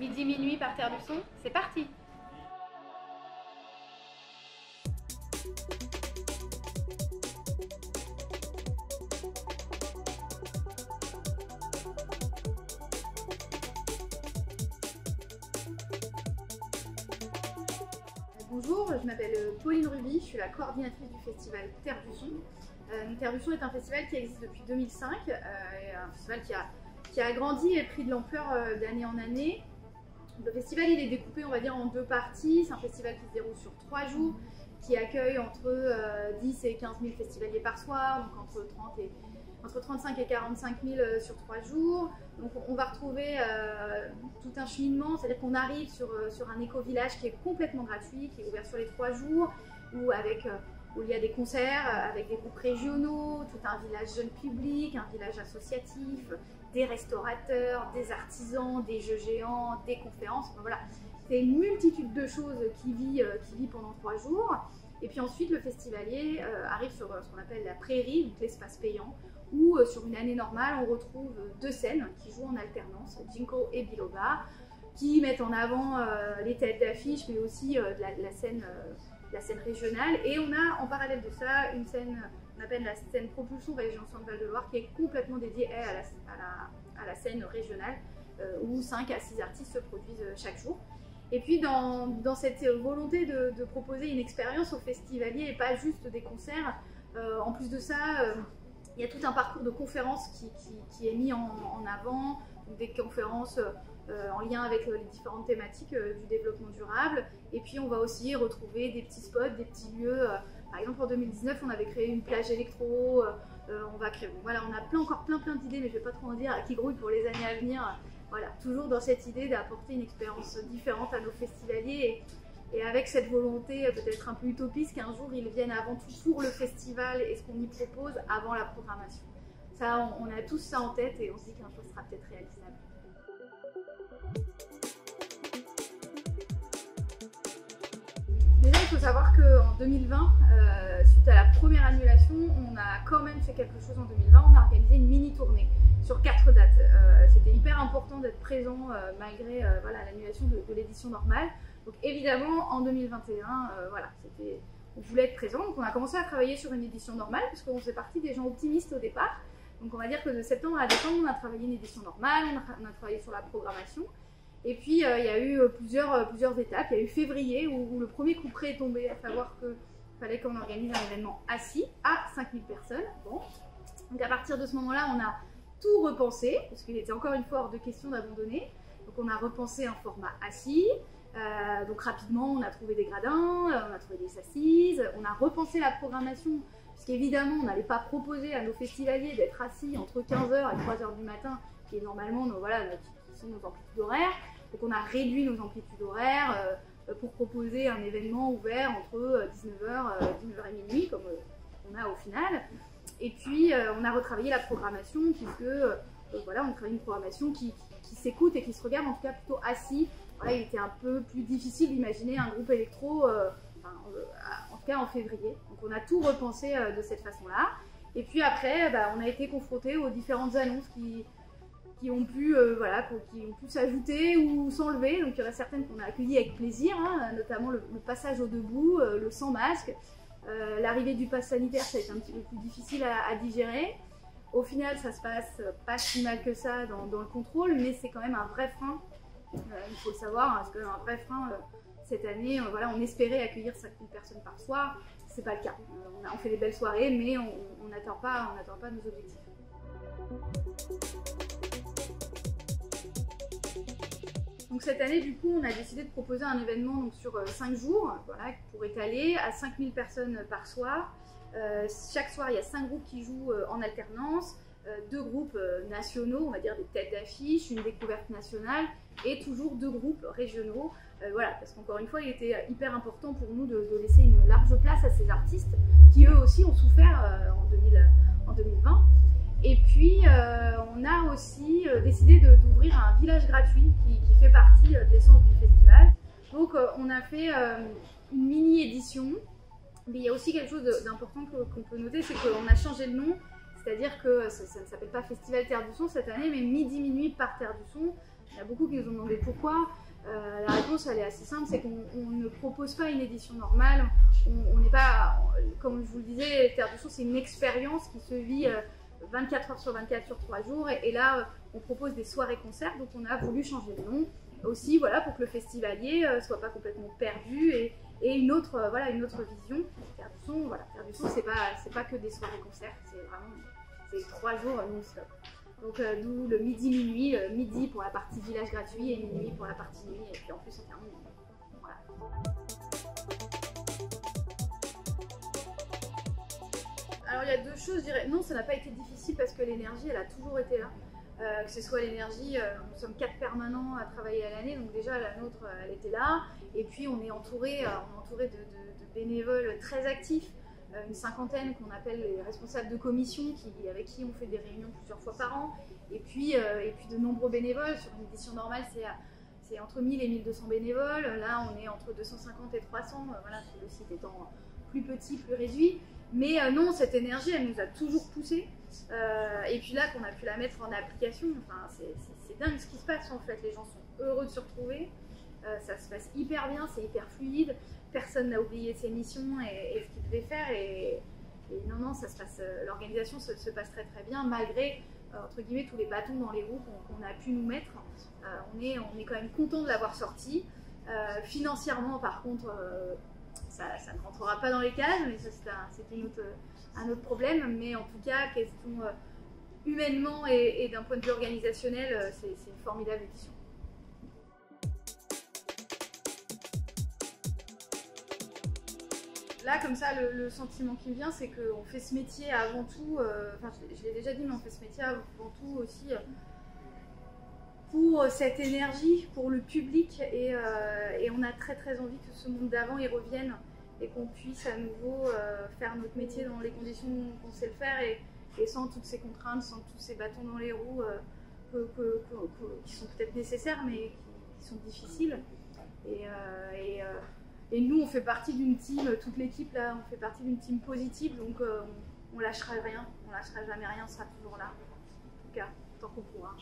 Midi minuit par Terre du Son, c'est parti! Bonjour, je m'appelle Pauline Ruby, je suis la coordinatrice du festival Terre du Son. Terre du Son est un festival qui existe depuis 2005, un festival qui a grandi et pris de l'ampleur d'année en année. Le festival il est découpé on va dire en deux parties, c'est un festival qui se déroule sur 3 jours, qui accueille entre 10 et 15 000 festivaliers par soir, donc entre 35 et 45 000 sur 3 jours. Donc on va retrouver tout un cheminement, c'est-à-dire qu'on arrive sur un éco-village qui est complètement gratuit, qui est ouvert sur les 3 jours, où il y a des concerts avec des groupes régionaux, tout un village jeune public, un village associatif, des restaurateurs, des artisans, des jeux géants, des conférences, enfin, voilà. C'est une multitude de choses qui vit pendant 3 jours. Et puis ensuite, le festivalier arrive sur ce qu'on appelle la prairie, donc l'espace payant, où sur une année normale, on retrouve 2 scènes qui jouent en alternance, Jinko et Biloba, qui mettent en avant les têtes d'affiche, mais aussi la scène régionale. Et on a en parallèle de ça une scène, on appelle la scène Propulsion Région Centre-Val de Loire, qui est complètement dédiée à la scène régionale, où 5 à 6 artistes se produisent chaque jour. Et puis dans cette volonté de proposer une expérience aux festivaliers et pas juste des concerts, en plus de ça, il y a tout un parcours de conférences qui est mis en avant, des conférences en lien avec les différentes thématiques du développement durable. Et puis on va aussi retrouver des petits spots, des petits lieux. Par exemple en 2019 on avait créé une plage électro, on va créer, voilà, on a encore plein d'idées, mais je ne vais pas trop en dire, qui grouillent pour les années à venir. Voilà, toujours dans cette idée d'apporter une expérience différente à nos festivaliers et avec cette volonté peut-être un peu utopiste qu'un jour ils viennent avant tout pour le festival et ce qu'on y propose avant la programmation. Ça, on a tous ça en tête et on se dit qu'un jour ce sera peut-être réalisable. Déjà, il faut savoir qu'en 2020, suite à la première annulation, on a quand même fait quelque chose en 2020, on a organisé une mini-tournée sur 4 dates. C'était hyper important d'être présent malgré voilà, l'annulation de l'édition normale. Donc évidemment, en 2021, voilà, on voulait être présent, donc on a commencé à travailler sur une édition normale, parce qu'on faisait partie des gens optimistes au départ. Donc on va dire que de septembre à décembre, on a travaillé une édition normale, on a travaillé sur la programmation. Et puis il y a eu plusieurs étapes. Il y a eu février où le premier coup près est tombé, à savoir qu'il fallait qu'on organise un événement assis à 5000 personnes. Bon. Donc à partir de ce moment-là, on a tout repensé, parce qu'il était encore une fois hors de question d'abandonner. Donc on a repensé un format assis. Donc rapidement, on a trouvé des gradins, on a trouvé des assises, on a repensé la programmation, puisqu'évidemment, on n'allait pas proposer à nos festivaliers d'être assis entre 15 h et 3 h du matin, qui est normalement nos amplitudes horaires. Donc on a réduit nos amplitudes horaires pour proposer un événement ouvert entre 19 h et minuit, comme on a au final. Et puis on a retravaillé la programmation, puisque voilà, on travaille une programmation qui s'écoute et qui se regarde en tout cas plutôt assis. Voilà, il était un peu plus difficile d'imaginer un groupe électro, en tout cas en février. Donc on a tout repensé de cette façon-là. Et puis après, on a été confrontés aux différentes annonces qui ont pu s'ajouter ou s'enlever. Donc il y en a certaines qu'on a accueillies avec plaisir, hein, notamment le passage au debout, le sans masque. L'arrivée du pass sanitaire, ça a été un petit peu plus difficile à digérer. Au final, ça se passe pas si mal que ça dans le contrôle, mais c'est quand même un vrai frein. Il faut le savoir, parce qu'un vrai frein cette année, voilà, on espérait accueillir 5000 personnes par soir, c'est pas le cas. On fait des belles soirées, mais on n'atteint pas nos objectifs. Donc cette année, du coup, on a décidé de proposer un événement donc, sur 5 jours, voilà, pour étaler à 5000 personnes par soir. Chaque soir, il y a 5 groupes qui jouent en alternance. 2 groupes nationaux, on va dire des têtes d'affiche, une découverte nationale et toujours 2 groupes régionaux. Voilà, parce qu'encore une fois, il était hyper important pour nous de laisser une large place à ces artistes qui eux aussi ont souffert en 2020. Et puis, on a aussi décidé d'ouvrir un village gratuit qui fait partie de l'essence du festival. Donc, on a fait une mini-édition. Mais il y a aussi quelque chose d'important qu'on peut noter, c'est qu'on a changé de nom. C'est-à-dire que ça ne s'appelle pas Festival Terre du Son cette année, mais Midi Minuit par Terre du Son. Il y a beaucoup qui nous ont demandé pourquoi. La réponse elle est assez simple, c'est qu'on ne propose pas une édition normale. On n'est pas, comme je vous le disais, Terre du Son c'est une expérience qui se vit 24 heures sur 24 sur 3 jours. Et là, on propose des soirées-concerts, donc on a voulu changer de nom aussi, voilà, pour que le festivalier soit pas complètement perdu et une autre vision. Terre du Son, voilà, Terre du Son, c'est pas que des soirées-concerts, c'est 3 jours non-stop. Donc d'où le midi-minuit, midi pour la partie village gratuit et minuit pour la partie nuit, et puis en plus on termine. Voilà. Alors il y a deux choses, je dirais. Non, ça n'a pas été difficile parce que l'énergie, elle a toujours été là. Que ce soit l'énergie, nous sommes 4 permanents à travailler à l'année, donc déjà la nôtre, elle était là. Et puis on est entouré de bénévoles très actifs. Une cinquantaine qu'on appelle les responsables de commission, avec qui on fait des réunions plusieurs fois par an, et puis de nombreux bénévoles. Sur une édition normale, c'est entre 1000 et 1200 bénévoles. Là, on est entre 250 et 300, voilà, le site étant plus petit, plus réduit. Mais non, cette énergie, elle nous a toujours poussés. Et puis là, qu'on a pu la mettre en application, enfin, c'est dingue ce qui se passe en fait. Les gens sont heureux de se retrouver. Ça se passe hyper bien, c'est hyper fluide. Personne n'a oublié ses missions et ce qu'il devait faire. Et non, ça se passe. L'organisation se passe très très bien malgré entre guillemets tous les bâtons dans les roues qu'on a pu nous mettre. On est quand même content de l'avoir sorti. Financièrement, par contre, ça ne rentrera pas dans les cases, mais ça c'est un autre problème. Mais en tout cas, question humainement et d'un point de vue organisationnel, c'est une formidable édition. Là, comme ça, le sentiment qui me vient, c'est qu'on fait ce métier avant tout, enfin je l'ai déjà dit, mais on fait ce métier avant tout aussi pour cette énergie, pour le public, et on a très très envie que ce monde d'avant y revienne et qu'on puisse à nouveau faire notre métier dans les conditions qu'on sait le faire et sans toutes ces contraintes, sans tous ces bâtons dans les roues qui sont peut-être nécessaires mais qui sont difficiles. Et nous, on fait partie d'une team, toute l'équipe là, on fait partie d'une team positive, donc on lâchera rien, on lâchera jamais rien, on sera toujours là. En tout cas, tant qu'on pourra.